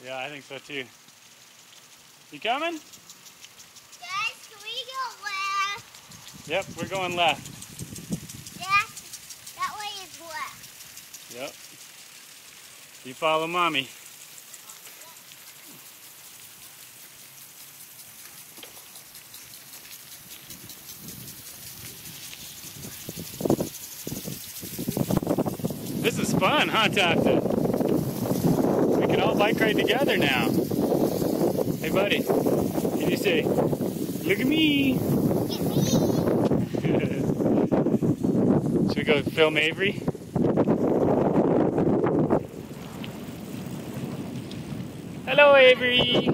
Yeah, I think so too. You coming? Guys, can we go left? Yep, we're going left. That way is left. Yep. You follow Mommy. This is fun, huh, Tata? We can all bike ride together now. Hey, buddy. Can you say, look at me? Look at me. Should we go film Avery? Hello, Avery.